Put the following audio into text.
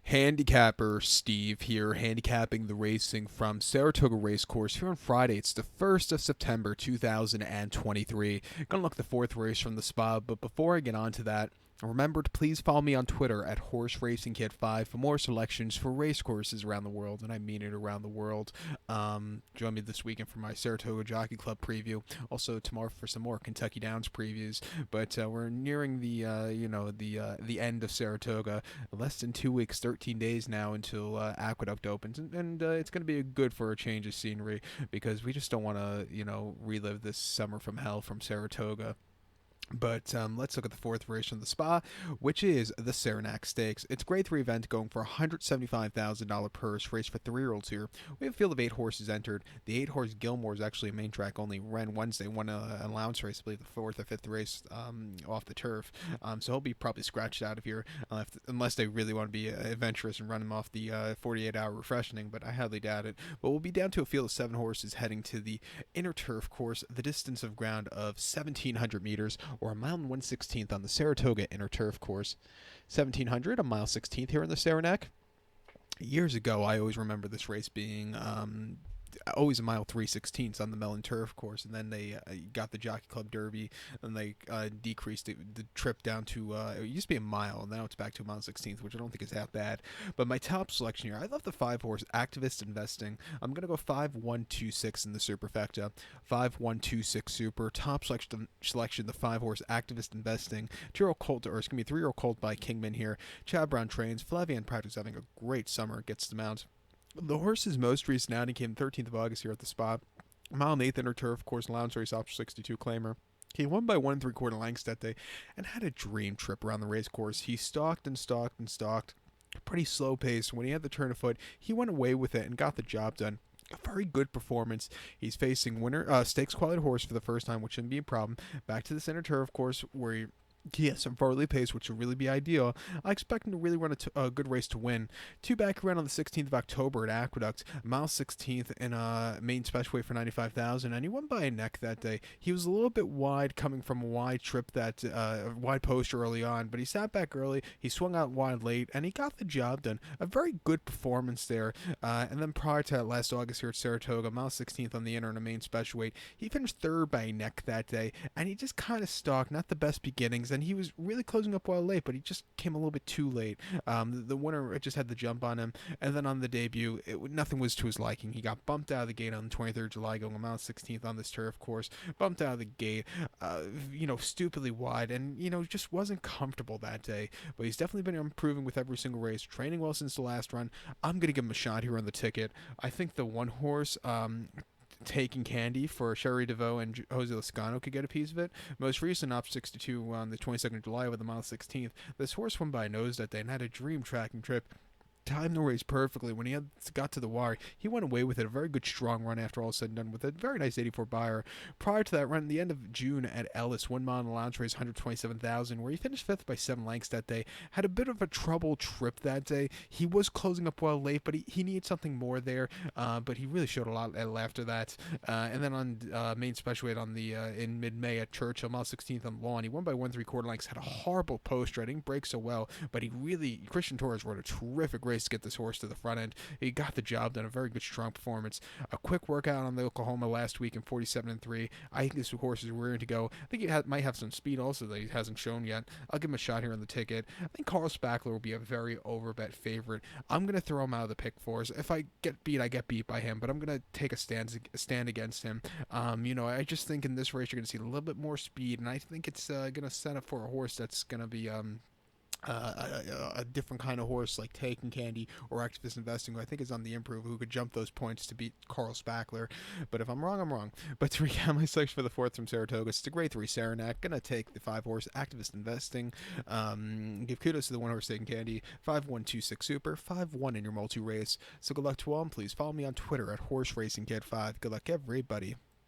Handicapper Steve here, handicapping the racing from Saratoga Racecourse here on Friday. It's the 1st of September 2023. Gonna look at the fourth race from the spa, but before I get on to that, remember to please follow me on Twitter at Horse Racing Kid 5 for more selections for race courses around the world, and I mean it around the world. Join me this weekend for my Saratoga Jockey Club preview. Also tomorrow for some more Kentucky Downs previews. But we're nearing the end of Saratoga. Less than 2 weeks, 13 days now until Aqueduct opens, and it's going to be good for a change of scenery because we just don't want to relive this summer from hell from Saratoga. But let's look at the fourth race from the spa, which is the Saranac Stakes. It's a grade 3 event going for a $175,000 purse, race for 3-year-olds here. We have a field of 8 horses entered. The 8-horse Gilmore is actually a main track only, ran Wednesday, won an allowance race, I believe the 4th or 5th race off the turf. So he'll be probably scratched out of here unless they really want to be adventurous and run him off the 48-hour refreshing, but I highly doubt it. But we'll be down to a field of 7 horses heading to the inner turf course, the distance of ground of 1,700 meters, or a mile and 1/16th on the Saratoga Inner Turf Course. 1,700, a mile 16th here in the Saranac. Years ago, I always remember this race being always a mile 3/16 on the Mellon Turf Course, and then they got the Jockey Club Derby, and they decreased the trip down to it used to be a mile, and now it's back to a mile 16th, which I don't think is that bad. But my top selection here, I love the 5-horse Activist Investing. I'm gonna go 5-1-2-6 in the superfecta. 5-1-2-6 super. Top selection, the 5-horse Activist Investing. 2-year-old colt, or it's gonna be 3-year-old colt by Kingman here. Chad Brown trains. Flavian Practice having a great summer. Gets the mount. The horse's most recent outing came 13th of August here at the spot. Mile and 8th inner turf course, allowance race off 62 claimer. He won by 1 3/4 lengths that day and had a dream trip around the race course. He stalked and stalked and stalked. Pretty slow pace. When he had the turn of foot, he went away with it and got the job done. A very good performance. He's facing winner stakes quality horse for the first time, which shouldn't be a problem. Back to the center turf course where he has some forwardly pace, which would really be ideal. I expect him to really run a good race to win. 2 back around on the 16th of October at Aqueduct, mile 16th in a main special weight for 95,000, and he won by a neck that day. He was a little bit wide coming from a wide trip wide post early on, but he sat back early. He swung out wide late, and he got the job done. A very good performance there. And then prior to that last August here at Saratoga, mile 16th on the inner and a main special weight, he finished 3rd by a neck that day, and he just kind of stalked. Not the best beginnings. And he was really closing up well late, but he just came a little bit too late. The winner just had the jump on him, and then on the debut, nothing was to his liking. He got bumped out of the gate on the 23rd of July, going a mile 16th on this turf course. Bumped out of the gate, stupidly wide, and just wasn't comfortable that day. But he's definitely been improving with every single race, training well since the last run. I'm gonna give him a shot here on the ticket. I think the 1-horse. Taking Candy for Sherry DeVoe and Jose Lascano could get a piece of it. Most recent op 62 on the 22nd of July with the mile 16th. This horse won by a nose that day and had a dream tracking trip. Timed the race perfectly. When he got to the wire, he went away with it. A very good strong run after all said and done with a very nice 84 buyer. Prior to that run, the end of June at Ellis, 1 mile in the allowance race, 127,000, where he finished 5th by 7 lengths that day. Had a bit of a trouble trip that day. He was closing up well late, but he needed something more there. But he really showed a lot after that. And then on main special weight on the in mid-May at Churchill, mile 16th on the lawn, he won by 1 3/4 lengths. Had a horrible post. I didn't break so well, but Christian Torres rode a terrific race to get this horse to the front end. He got the job done. A very good, strong performance. A quick workout on the Oklahoma last week in 47-3. I think this horse is rearing to go. I think he might have some speed also that he hasn't shown yet. I'll give him a shot here on the ticket. I think Carl Spackler will be a very overbet favorite. I'm going to throw him out of the pick fours. If I get beat, I get beat by him, but I'm going to take a stand against him. I just think in this race you're going to see a little bit more speed, and I think it's going to set up for a horse that's going to be a different kind of horse like Taking Candy or Activist Investing, who I think is on the improve, who could jump those points to beat Carl Spackler. But if I'm wrong, I'm wrong. But to recap my selection for the 4th from Saratoga, it's the grade 3 Saranac. Gonna take the 5-horse Activist Investing. Give kudos to the 1-horse Taking Candy. 5-1-2-6 super. 5-1 in your multi-race. So good luck to all, and please follow me on Twitter at Horse Racing Kid 5. Good luck, everybody.